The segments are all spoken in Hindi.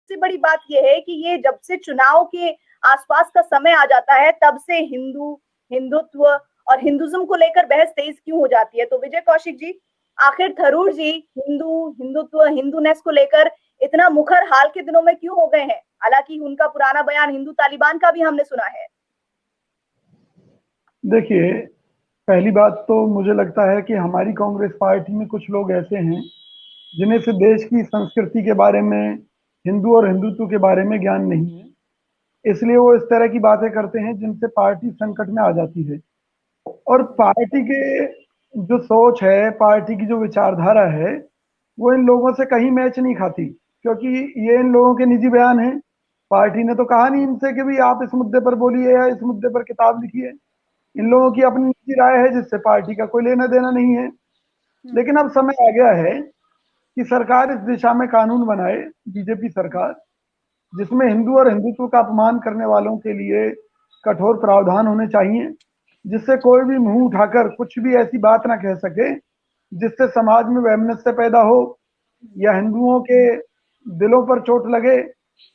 सबसे बड़ी बात यह है कि ये जब से चुनाव के आसपास का समय आ जाता है तब से हिंदुत्व और हिंदुज्म को लेकर बहस तेज क्यों हो जाती है। तो विजय कौशिक जी, आखिर थरूर जी हिंदुत्व हिंदूनेस को लेकर इतना मुखर हाल के दिनों में क्यों हो गए हैं? हालांकि उनका पुराना बयान हिंदू तालिबान का भी हमने सुना है। देखिए, पहली बात तो मुझे लगता है कि हमारी कांग्रेस पार्टी में कुछ लोग ऐसे हैं जिन्हें से देश की संस्कृति के बारे में, हिंदू और हिंदुत्व के बारे में ज्ञान नहीं है, इसलिए वो इस तरह की बातें करते हैं जिनसे पार्टी संकट में आ जाती है। और पार्टी के जो सोच है, पार्टी की जो विचारधारा है, वो इन लोगों से कहीं मैच नहीं खाती, क्योंकि ये इन लोगों के निजी बयान हैं। पार्टी ने तो कहा नहीं इनसे कि भाई आप इस मुद्दे पर बोलिए या इस मुद्दे पर किताब लिखिए। इन लोगों की अपनी निजी राय है जिससे पार्टी का कोई लेना देना नहीं है। लेकिन अब समय आ गया है कि सरकार इस दिशा में कानून बनाए, बीजेपी सरकार, जिसमें हिंदू और हिंदुत्व का अपमान करने वालों के लिए कठोर प्रावधान होने चाहिए, जिससे कोई भी मुंह उठाकर कुछ भी ऐसी बात ना कह सके जिससे समाज में वैमनस्य पैदा हो या हिंदुओं के दिलों पर चोट लगे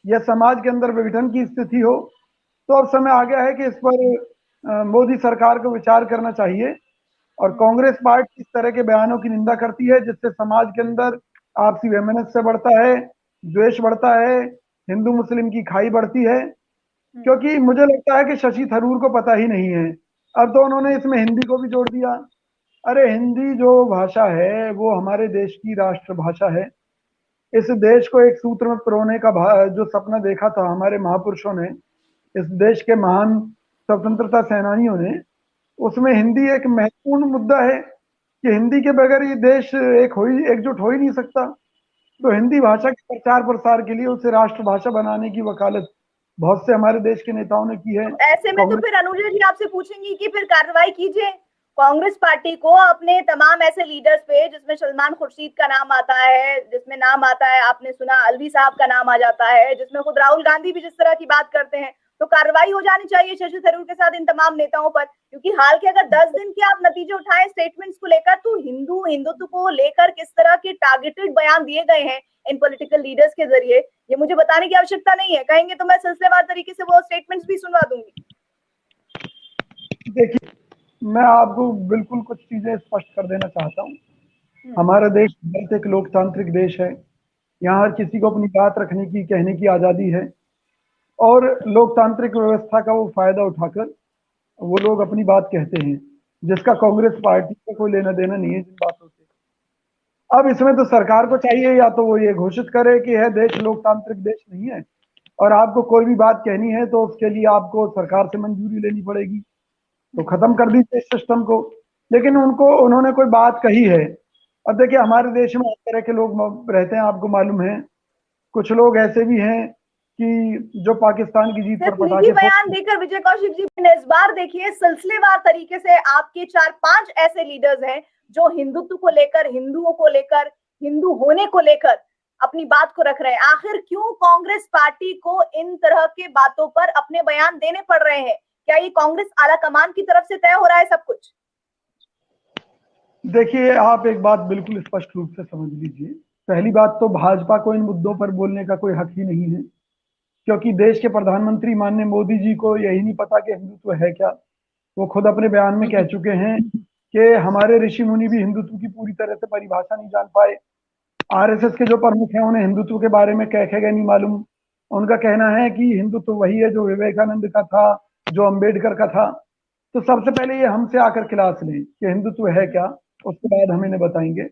या समाज के अंदर विघटन की स्थिति हो। तो अब समय आ गया है कि इस पर मोदी सरकार को विचार करना चाहिए। और कांग्रेस पार्टी इस तरह के बयानों की निंदा करती है जिससे समाज के अंदर आपसी वैमनस्य बढ़ता है, द्वेष बढ़ता है, हिंदू मुस्लिम की खाई बढ़ती है। क्योंकि मुझे लगता है कि शशि थरूर को पता ही नहीं है, अब तो उन्होंने इसमें हिंदी को भी जोड़ दिया। अरे हिंदी जो भाषा है वो हमारे देश की राष्ट्रभाषा है। इस देश को एक सूत्र में पिरोने का जो सपना देखा था हमारे महापुरुषों ने, इस देश के महान स्वतंत्रता सेनानियों ने, उसमें हिंदी एक महत्वपूर्ण मुद्दा है कि हिंदी के बगैर ये देश एकजुट हो ही नहीं सकता। तो हिंदी भाषा के प्रचार प्रसार के लिए उसे राष्ट्रभाषा बनाने की वकालत बहुत से हमारे देश के नेताओं ने की है। तो ऐसे में तो फिर अनुजा जी आपसे पूछेंगी कि फिर कार्रवाई कीजिए कांग्रेस पार्टी को अपने तमाम ऐसे लीडर्स पे जिसमें सलमान खुर्शीद का नाम आता है, जिसमें नाम आता है, आपने सुना अलवी साहब का नाम आ जाता है, जिसमें खुद राहुल गांधी भी जिस तरह की बात करते हैं। तो कार्रवाई हो जानी चाहिए शशि थरूर के साथ इन तमाम नेताओं पर, क्योंकि हाल के अगर 10 दिन के आप नतीजे उठाएं स्टेटमेंट्स को लेकर, तो हिंदुत्व को लेकर किस तरह के टारगेटेड बयान दिए गए हैं इन पॉलिटिकल लीडर्स के जरिए, ये मुझे बताने की आवश्यकता नहीं है। कहेंगे तो मैं सिलसिलेवार तरीके से वो स्टेटमेंट्स भी सुनवा दूंगी। देखिए, मैं आपको बिल्कुल कुछ चीजें स्पष्ट कर देना चाहता हूँ। हमारा देश भारत एक लोकतांत्रिक देश है। यहाँ हर किसी को अपनी बात रखने की, कहने की आजादी है, और लोकतांत्रिक व्यवस्था का वो फायदा उठाकर वो लोग अपनी बात कहते हैं, जिसका कांग्रेस पार्टी को कोई लेना देना नहीं है जिन बातों से। अब इसमें तो सरकार को चाहिए या तो वो ये घोषित करे कि यह देश लोकतांत्रिक देश नहीं है, और आपको कोई भी बात कहनी है तो उसके लिए आपको सरकार से मंजूरी लेनी पड़ेगी, तो खत्म कर दीजिए इस सिस्टम को। लेकिन उन्होंने कोई बात कही है। अब देखिए, हमारे देश में हर तरह के लोग रहते हैं, आपको मालूम है। कुछ लोग ऐसे भी हैं कि जो पाकिस्तान की जीत पर निजी बयान देकर विजय कौशिक जी ने इस बार देखिए सिलसिलेवार तरीके से आपके 4-5 ऐसे लीडर्स हैं जो हिंदुत्व को लेकर, हिंदुओं को लेकर, हिंदू होने को लेकर अपनी बात को रख रहे हैं। आखिर क्यों कांग्रेस पार्टी को इन तरह के बातों पर अपने बयान देने पड़ रहे हैं? क्या ये कांग्रेस आला कमान की तरफ से तय हो रहा है सब कुछ? देखिए, आप एक बात बिल्कुल स्पष्ट रूप से समझ लीजिए। पहली बात तो भाजपा को इन मुद्दों पर बोलने का कोई हक ही नहीं है, क्योंकि देश के प्रधानमंत्री माननीय मोदी जी को यही नहीं पता कि हिंदुत्व है क्या। वो खुद अपने बयान में कह चुके हैं कि हमारे ऋषि मुनि भी हिंदुत्व की पूरी तरह से परिभाषा नहीं जान पाए। आरएसएस के जो प्रमुख हैं उन्हें हिंदुत्व के बारे में कह गए नहीं मालूम। उनका कहना है कि हिंदुत्व वही है जो विवेकानंद का था, जो अंबेडकर का था। तो सबसे पहले ये हमसे आकर क्लास लें कि हिंदुत्व है क्या, उसके बाद हम इन्हें बताएंगे।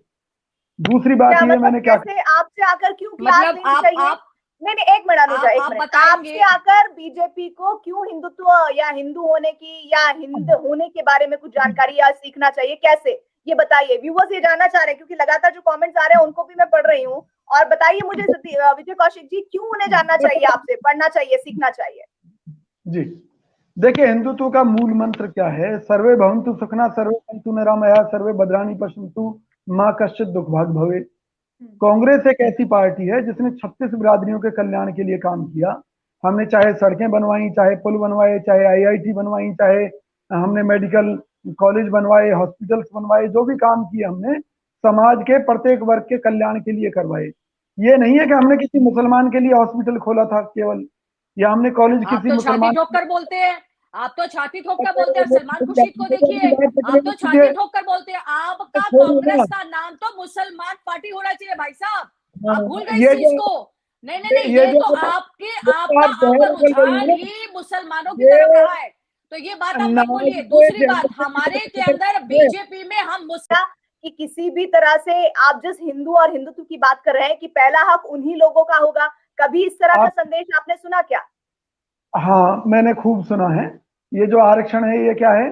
दूसरी बात ये, मैंने क्या आपसे आकर क्यों क्लास लेनी चाहिए? नहीं, एक मिनट अनुजा, एक मिनट। आपसे आकर बीजेपी को क्यों हिंदुत्व या हिंदू होने की या हिंद होने के बारे में कुछ जानकारी या सीखना चाहिए, कैसे, ये बताइए। व्यूअर्स ये जानना चाह रहे हैं क्योंकि लगातार जो कमेंट्स आ रहे हैं उनको भी मैं पढ़ रही हूँ। और बताइए मुझे विजय कौशिक जी, क्यों उन्हें जानना चाहिए, आपसे पढ़ना चाहिए, सीखना चाहिए? जी देखिए, हिंदुत्व का मूल मंत्र क्या है? सर्वे भवन्तु सुखिनः, सर्वे सन्तु निरामयाः, सर्वे भद्राणि पश्यन्तु मा कश्चित् दुःखभाग् भवेत्। कांग्रेस एक ऐसी पार्टी है जिसने 36 बिरादरियों के कल्याण के लिए काम किया। हमने चाहे सड़कें बनवाई, चाहे पुल बनवाए, चाहे आईआईटी बनवाई, चाहे हमने मेडिकल कॉलेज बनवाए, हॉस्पिटल्स बनवाए, जो भी काम किए हमने समाज के प्रत्येक वर्ग के कल्याण के लिए करवाए। ये नहीं है कि हमने किसी मुसलमान के लिए हॉस्पिटल खोला था केवल, या हमने कॉलेज आप किसी तो छाती मुसलमान। ठोक कर बोलते हैं, आप तो छाती ठोक कर बोलते हैं। सलमान खुर्शीद को देखिए, आप तो छाती ठोक कर बोलते हैं। आपका कांग्रेस का नाम तो मुसलमान पार्टी होना चाहिए भाई साहब, आप भूल गए इस ये चीज जो को। नहीं नहीं नहीं, ये ये जो तो आपके आप आपका बहस कर रही रुझान हैं, ही मुसलमानों की तरफ ये रहा है, तो ये बात आप मत नमाज बोलिए। के दूसरी बात, जहन्नम की हमारे के तरफ अंदर है। बीजेपी में हम कि किसी भी तरह से आप जिस हिंदू और हिंदुत्व की बात कर रहे हैं कि पहला हक उन्हीं लोगों का होगा, कभी इस तरह का आप, संदेश आपने सुना क्या? हाँ मैंने खूब सुना है। ये जो आरक्षण है ये क्या है?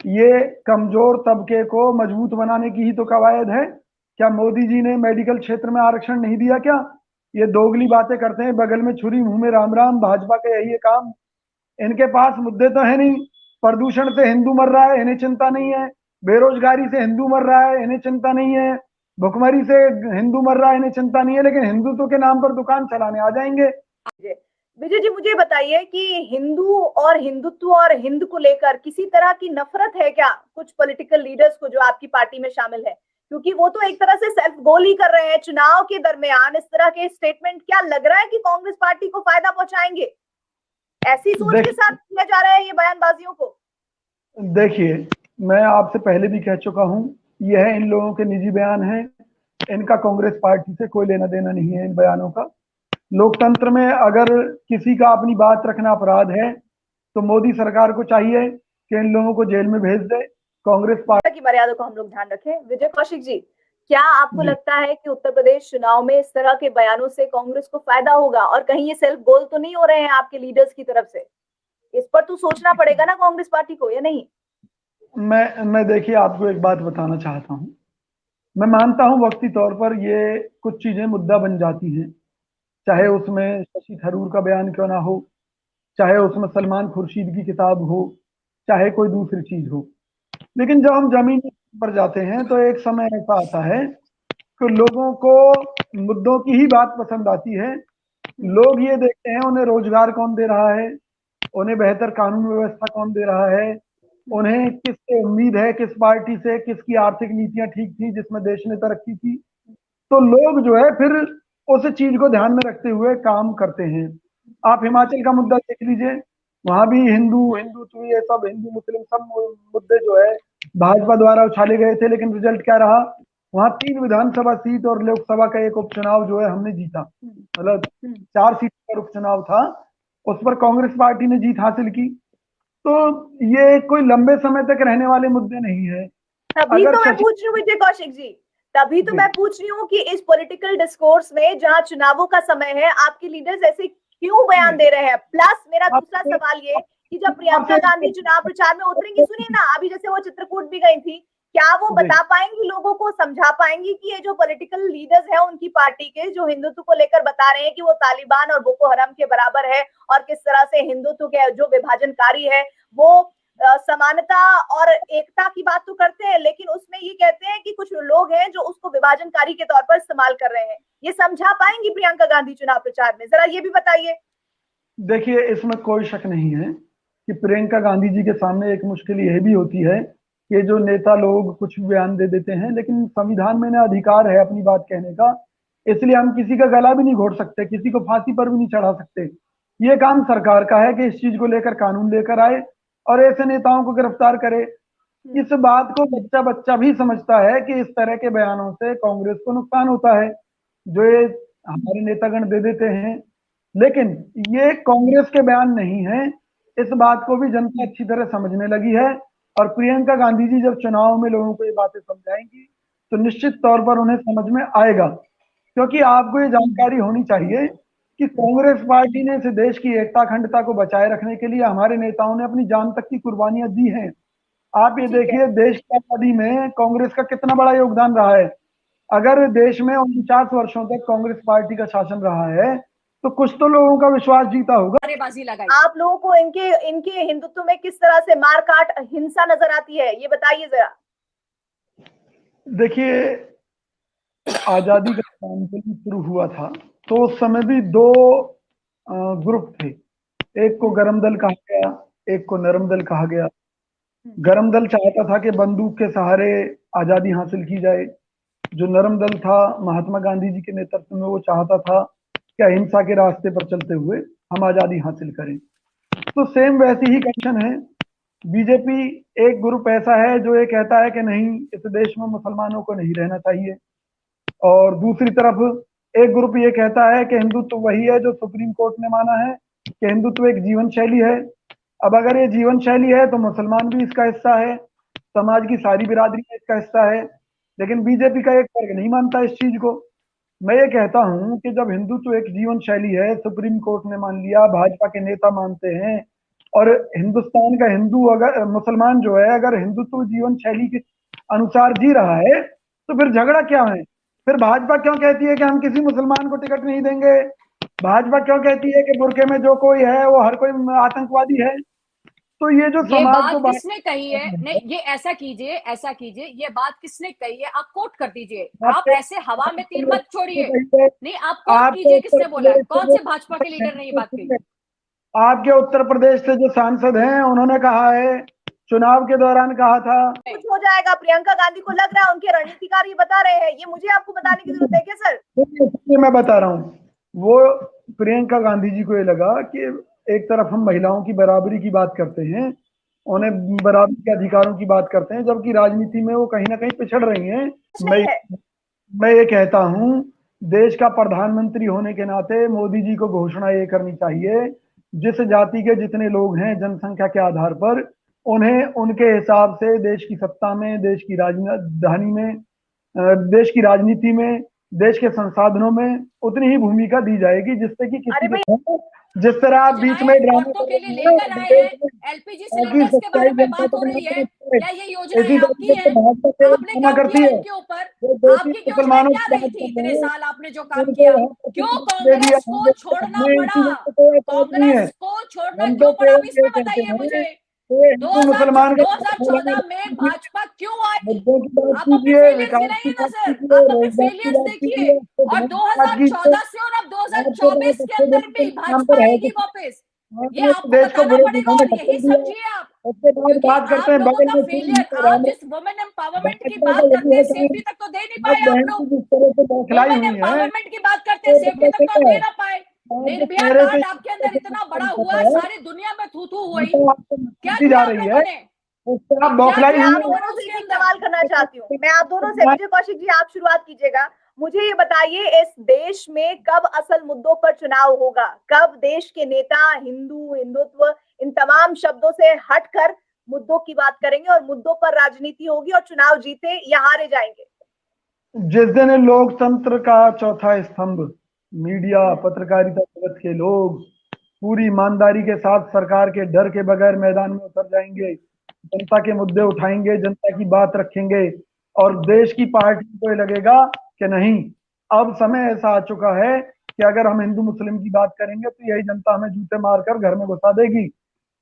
ये कमजोर तबके को मजबूत बनाने की ही तो कवायद है। क्या मोदी जी ने मेडिकल क्षेत्र में आरक्षण नहीं दिया क्या? ये दोगली बातें करते हैं, बगल में छुरी मुंह में राम राम, भाजपा का यही है काम। इनके पास मुद्दे तो है नहीं। प्रदूषण से हिंदू मर रहा है, इन्हें चिंता नहीं है। बेरोजगारी से हिंदू मर रहा है, इन्हें चिंता नहीं है। भुखमरी से हिंदू मर रहा है, इन्हें चिंता नहीं है। लेकिन हिंदुत्व के नाम पर दुकान चलाने आ जाएंगे। विजय जी, मुझे बताइए कि हिंदू और हिंदुत्व और हिंद को लेकर किसी तरह की नफरत है क्या कुछ पॉलिटिकल लीडर्स को जो आपकी पार्टी में शामिल है? क्योंकि वो तो एक तरह से सेल्फ गोल ही कर रहे हैं चुनाव के दरमियान। इस तरह के स्टेटमेंट क्या लग रहा है कि कांग्रेस पार्टी को फायदा पहुंचाएंगे? ऐसी सोच के साथ किया जा रहा है ये बयानबाजियों को? देखिए, मैं आपसे पहले भी कह चुका हूं, यह इन लोगों के निजी बयान हैं। इनका कांग्रेस पार्टी से कोई लेना देना नहीं है इन बयानों का। लोकतंत्र में अगर किसी का अपनी बात रखना अपराध है तो मोदी सरकार को चाहिए कि इन लोगों को जेल में भेज दे। कांग्रेस पार्टी की मर्यादा को हम लोग ध्यान रखें। विजय कौशिक जी, क्या आपको जी, लगता है कि उत्तर प्रदेश चुनाव में इस तरह के बयानों से कांग्रेस को फायदा होगा? और कहीं ये सेल्फ गोल तो नहीं हो रहे हैं आपके लीडर्स की तरफ से? इस पर तो सोचना पड़ेगा ना कांग्रेस पार्टी को, या नहीं? मैं देखिए आपको एक बात बताना चाहता हूं। मैं मानता हूं वक्ती तौर पर ये कुछ चीजें मुद्दा बन जाती हैं, चाहे उसमें शशि थरूर का बयान क्यों ना हो, चाहे उसमें सलमान खुर्शीद की किताब हो, चाहे कोई दूसरी चीज हो। लेकिन जब हम जमीन पर जाते हैं तो एक समय ऐसा आता है कि लोगों को मुद्दों की ही बात पसंद आती है। लोग ये देखते हैं उन्हें रोजगार कौन दे रहा है, उन्हें बेहतर कानून व्यवस्था कौन दे रहा है, उन्हें किससे उम्मीद है, किस पार्टी से, किसकी आर्थिक नीतियां ठीक थी जिसमें देश ने तरक्की की। तो लोग जो है फिर उस चीज को ध्यान में रखते हुए काम करते हैं। आप हिमाचल का मुद्दा देख लीजिए, वहां भी हिंदुत्व ये सब हिंदू मुस्लिम सब मुद्दे जो है भाजपा द्वारा उछाले गए थे, लेकिन रिजल्ट क्या रहा? वहां 3 विधानसभा सीट और लोकसभा का एक उपचुनाव जो है हमने जीता। मतलब 4 सीट पर उपचुनाव था, उस पर कांग्रेस पार्टी ने जीत हासिल की। तो ये कोई लंबे समय तक रहने वाले मुद्दे नहीं है। तभी अगर तो मैं शशि पूछ रही हूँ विजय कौशिक जी, तभी तो जी, मैं पूछ रही हूँ कि इस पॉलिटिकल डिस्कोर्स में जहां चुनावों का समय है, आपके लीडर्स ऐसे क्यों बयान दे रहे हैं? प्लस मेरा दूसरा आपसे सवाल ये कि जब आपसे प्रियंका गांधी चुनाव प्रचार में उतरेंगी, सुनिए ना, अभी जैसे वो चित्रकूट भी गई थी, क्या वो जी, बता पाएंगी, लोगों को समझा पाएंगी कि ये जो पॉलिटिकल लीडर्स हैं उनकी पार्टी के, जो हिंदुत्व को लेकर बता रहे हैं कि वो तालिबान और बोको हराम के बराबर है, और किस तरह से हिंदुत्व के जो विभाजनकारी है वो समानता और एकता की बात तो करते हैं, लेकिन उसमें ये कहते हैं कि कुछ लोग हैं जो उसको विभाजनकारी के तौर पर इस्तेमाल कर रहे हैं। ये समझा पाएंगी प्रियंका गांधी चुनाव प्रचार में? जरा ये भी बताइए। देखिए इसमें कोई शक नहीं है कि प्रियंका गांधी जी के सामने एक मुश्किल यह भी होती है कि जो नेता लोग कुछ भी बयान दे देते हैं, लेकिन संविधान में इन्हें अधिकार है अपनी बात कहने का। इसलिए हम किसी का गला भी नहीं घोट सकते, किसी को फांसी पर भी नहीं चढ़ा सकते। ये काम सरकार का है कि इस चीज को लेकर कानून लेकर आए और ऐसे नेताओं को गिरफ्तार करे। इस बात को बच्चा बच्चा भी समझता है कि इस तरह के बयानों से कांग्रेस को नुकसान होता है, जो ये हमारे नेतागण दे देते हैं। लेकिन ये कांग्रेस के बयान नहीं है, इस बात को भी जनता अच्छी तरह समझने लगी है। और प्रियंका गांधी जी जब चुनाव में लोगों को ये बातें समझाएंगी तो निश्चित तौर पर उन्हें समझ में आएगा। क्योंकि आपको ये जानकारी होनी चाहिए कि कांग्रेस पार्टी ने इस देश की एकता अखंडता को बचाए रखने के लिए हमारे नेताओं ने अपनी जान तक की कुर्बानियां दी हैं। आप ये ठीक है। देखिए देश की आजादी में कांग्रेस का कितना बड़ा योगदान रहा है। अगर देश में 49 वर्षों तक कांग्रेस पार्टी का शासन रहा है तो कुछ तो लोगों का विश्वास जीता होगा। नारेबाजी लगाई। आप लोगों को इनके इनके हिंदुत्व में किस तरह से मार काट हिंसा नजर आती है, ये बताइए जरा। देखिए, आजादी का आंदोलन शुरू हुआ था तो उस समय भी दो ग्रुप थे। एक को गरम दल कहा गया, एक को नरम दल कहा गया। गरम दल चाहता था कि बंदूक के सहारे आजादी हासिल की जाए, जो नरम दल था महात्मा गांधी जी के नेतृत्व में, वो चाहता था कि अहिंसा के रास्ते पर चलते हुए हम आजादी हासिल करें। तो सेम वैसी ही कंडीशन है। बीजेपी एक ग्रुप ऐसा है जो ये कहता है कि नहीं, इस देश में मुसलमानों को नहीं रहना चाहिए, और दूसरी तरफ एक ग्रुप ये कहता है कि हिंदुत्व वही है जो सुप्रीम कोर्ट ने माना है कि हिंदुत्व एक जीवन शैली है। अब अगर ये जीवन शैली है तो मुसलमान भी इसका हिस्सा है, समाज की सारी बिरादरी इसका हिस्सा है, लेकिन बीजेपी का एक वर्ग नहीं मानता इस चीज को। मैं ये कहता हूं कि जब हिंदुत्व एक जीवन शैली है, सुप्रीम कोर्ट ने मान लिया, भाजपा के नेता मानते हैं, और हिंदुस्तान का हिंदू अगर मुसलमान जो है अगर हिंदुत्व जीवन शैली के अनुसार जी रहा है, तो फिर झगड़ा क्या है? फिर भाजपा क्यों कहती है कि हम किसी मुसलमान को टिकट नहीं देंगे? भाजपा क्यों कहती है कि बुरके में जो कोई है वो हर कोई आतंकवादी है? तो ये जो ये समाज बात जो किसने कही है? नहीं, ये ऐसा कीजिए, ये बात किसने कही है? आप कोट कर दीजिए, आप ऐसे हवा में तीर मत छोड़िए। नहीं, आप कोट कीजिए, किसने बोला है? कौन से भाजपा के लीडर ने ये बात कही? आपके उत्तर प्रदेश से जो सांसद हैं उन्होंने कहा है, चुनाव के दौरान कहा था। कुछ हो जाएगा। प्रियंका गांधी को लग रहा है उनके रणनीतिकार ये बता रहे हैं, ये मुझे आपको बताने की जरूरत है क्या सर? मैं बता रहा हूँ, वो प्रियंका गांधी जी को ये लगा कि एक तरफ हम महिलाओं की बराबरी की बात करते हैं, उन्हें बराबरी के अधिकारों की बात करते हैं, जबकि राजनीति में वो कहीं ना कहीं पिछड़ रही हैं। मैं ये कहता हूँ, देश का प्रधानमंत्री होने के नाते मोदी जी को घोषणा ये करनी चाहिए, जिस जाति के जितने लोग हैं जनसंख्या के आधार पर, उन्हें उनके हिसाब से देश की सत्ता में, देश की राजधानी में, देश की राजनीति में, देश के संसाधनों में उतनी ही भूमिका दी जाएगी, जिससे कि किसी जिस तरह आप बीच में औरतों के लिए लेकर आए हैं, एलपीजी सिलेंडर्स के बारे में बात हो रही है, क्या ये योजनाएं आपकी हैं? आपने क्या किया इनके ऊपर? आपकी योजनाएं क्या रही थी इतने साल आपने जो काम किया? क्यों कांग्रेस को छोड़ना पड़ा? कांग्रेस को छोड़ना क्यों पड़ा? अब इसमें बताइए मुझे। 2014 में भाजपा क्यों आई? आप अपने फेलियर्स गिनाइए ना सर, आप अपने फेलियर्स देखिए। और 2014 से और अब 2024 के अंदर भी भाजपा आएगी वापस, ये आपको बताना पड़ेगा और यही समझिए आप, क्योंकि आप लोगों का फेलियर, आप जिस वुमेन एम्पावरमेंट की बात करते हैं, सेफ्टी तक तो दे नहीं पाए आप लोग। वुमेन एम्पावरमेंट की बात करते हैं, सेफ्टी तक तो दे ना पाए। निर्भया कांड आपके अंदर इतना बड़ा हुआ, सारी दुनिया में थू थू हुई, क्या किया आप लोगों ने? आप दोनों से एक सवाल करना चाहती हूँ मैं, आप दोनों से। विजय कौशिक जी, आप शुरुआत कीजिएगा। मुझे ये बताइए, इस देश में कब असल मुद्दों पर चुनाव होगा? कब देश के नेता हिंदू, हिंदुत्व, इन तमाम शब्दों से हटकर मुद्दों की बात करेंगे और मुद्दों पर राजनीति होगी और चुनाव जीते या हारे जाएंगे? जिस दिन लोकतंत्र का चौथा स्तंभ, मीडिया, पत्रकारिता जगत के लोग पूरी ईमानदारी के साथ सरकार के डर के बगैर मैदान में उतर जाएंगे, जनता के मुद्दे उठाएंगे, जनता की बात रखेंगे, और देश की पार्टी को लगेगा कि नहीं, अब समय ऐसा आ चुका है कि अगर हम हिंदू मुस्लिम की बात करेंगे तो यही जनता हमें जूते मारकर घर में घुसा देगी,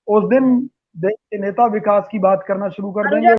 उस दिन देश के नेता विकास की बात करना शुरू कर देंगे।